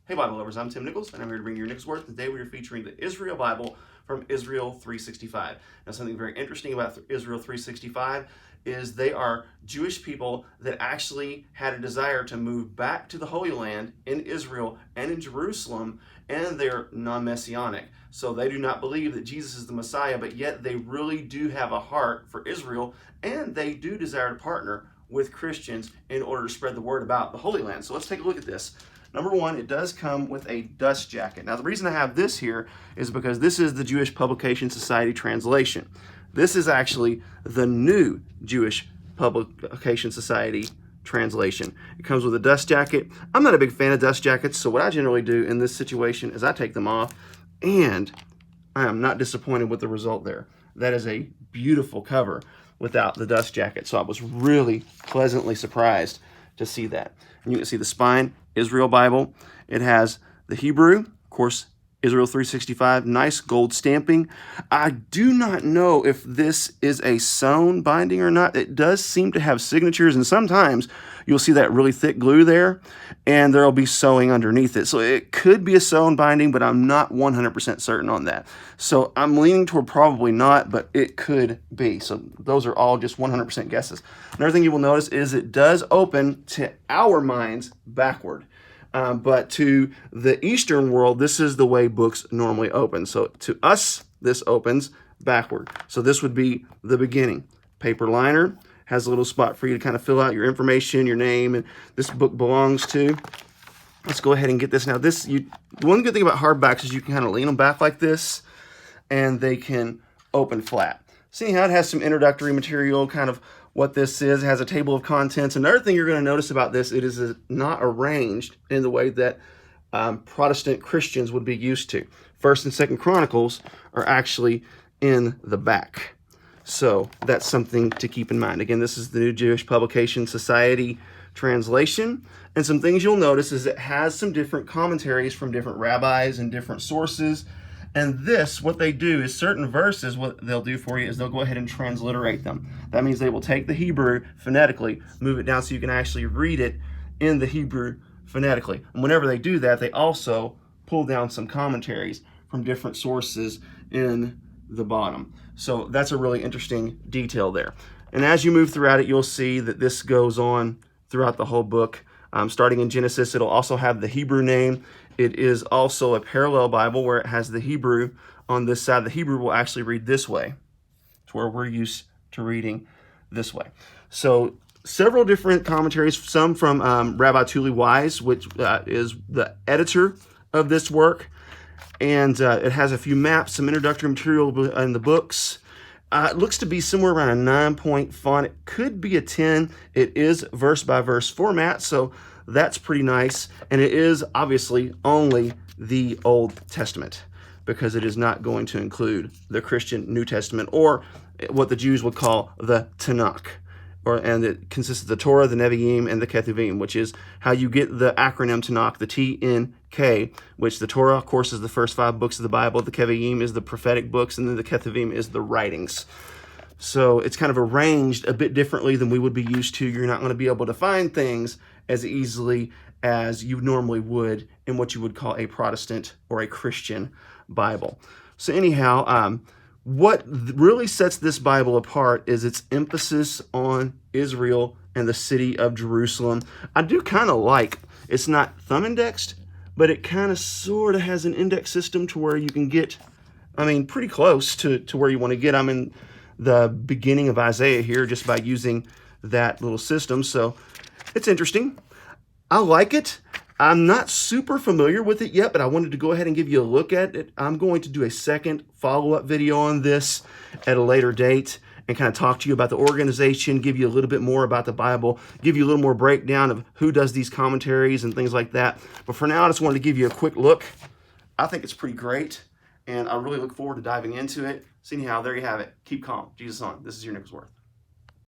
Hey Bible lovers, I'm Tim Nichols, and I'm here to bring you your Nichols Word. Today we are featuring the Israel Bible from Israel 365. Now, something very interesting about Israel 365 is they are Jewish people that actually had a desire to move back to the Holy Land in Israel and in Jerusalem, and they're non-messianic. So they do not believe that Jesus is the Messiah, but yet they really do have a heart for Israel, and they do desire to partner with Christians in order to spread the word about the Holy Land. So let's take a look at this. Number one, it does come with a dust jacket. Now, the reason I have this here is because this is the Jewish Publication Society translation. This is actually the new Jewish Publication Society translation. It comes with a dust jacket. I'm not a big fan of dust jackets, so what I generally do in this situation is I take them off, and I am not disappointed with the result there. That is a beautiful cover without the dust jacket, so I was really pleasantly surprised to see that. And you can see the spine, Israel Bible. It has the Hebrew, of course, Israel 365, nice gold stamping. I do not know if this is a sewn binding or not. It does seem to have signatures, and sometimes you'll see that really thick glue there, and there'll be sewing underneath it. So it could be a sewn binding, but I'm not 100% certain on that. So I'm leaning toward probably not, but it could be. So those are all just 100% guesses. Another thing you will notice is it does open to our minds backward. But to the Eastern world, this is the way books normally open. So to us, this opens backward. So this would be the beginning. Paper liner, has a little spot for you to kind of fill out your information, your name, and this book belongs to. Let's go ahead and get this. Now, the one good thing about hardbacks is you can kind of lean them back like this, and they can open flat. See how it has some introductory material, kind of what this is. It has a table of contents. Another thing you're going to notice about this, it is not arranged in the way that Protestant Christians would be used to. First and Second Chronicles are actually in the back. So that's something to keep in mind. Again, this is the New Jewish Publication Society translation. And some things you'll notice is it has some different commentaries from different rabbis and different sources. And this, what they do is certain verses, what they'll do for you is they'll go ahead and transliterate them. That means they will take the Hebrew phonetically, move it down so you can actually read it in the Hebrew phonetically. And whenever they do that, they also pull down some commentaries from different sources in the bottom. So that's a really interesting detail there. And as you move throughout it, you'll see that this goes on throughout the whole book. Starting in Genesis, it'll also have the Hebrew name. It is also a parallel Bible where it has the Hebrew on this side. The Hebrew will actually read this way. It's where we're used to reading this way. So several different commentaries, some from Rabbi Tuli Wise, which is the editor of this work. And it has a few maps, some introductory material in the books. It looks to be somewhere around a 9-point font. It could be a 10. It is verse-by-verse format, so that's pretty nice. And it is obviously only the Old Testament because it is not going to include the Christian New Testament or what the Jews would call the Tanakh. And it consists of the Torah, the Nevi'im, and the Ketuvim, which is how you get the acronym Tanakh, the TNK, which the Torah, of course, is the first 5 books of the Bible. The Ketuvim is the prophetic books, and then the Ketuvim is the writings. So it's kind of arranged a bit differently than we would be used to. You're not going to be able to find things as easily as you normally would in what you would call a Protestant or a Christian Bible. So anyhow, what really sets this Bible apart is its emphasis on Israel and the city of Jerusalem. I do kind of like, it's not thumb indexed, but it kind of sort of has an index system to where you can get, pretty close to where you want to get. I'm in the beginning of Isaiah here just by using that little system. So it's interesting. I like it. I'm not super familiar with it yet, but I wanted to go ahead and give you a look at it. I'm going to do a second follow-up video on this at a later date and kind of talk to you about the organization, give you a little bit more about the Bible, give you a little more breakdown of who does these commentaries and things like that. But for now, I just wanted to give you a quick look. I think it's pretty great, and I really look forward to diving into it. So anyhow, there you have it. Keep calm. Jesus on. This is your Nichols Worth.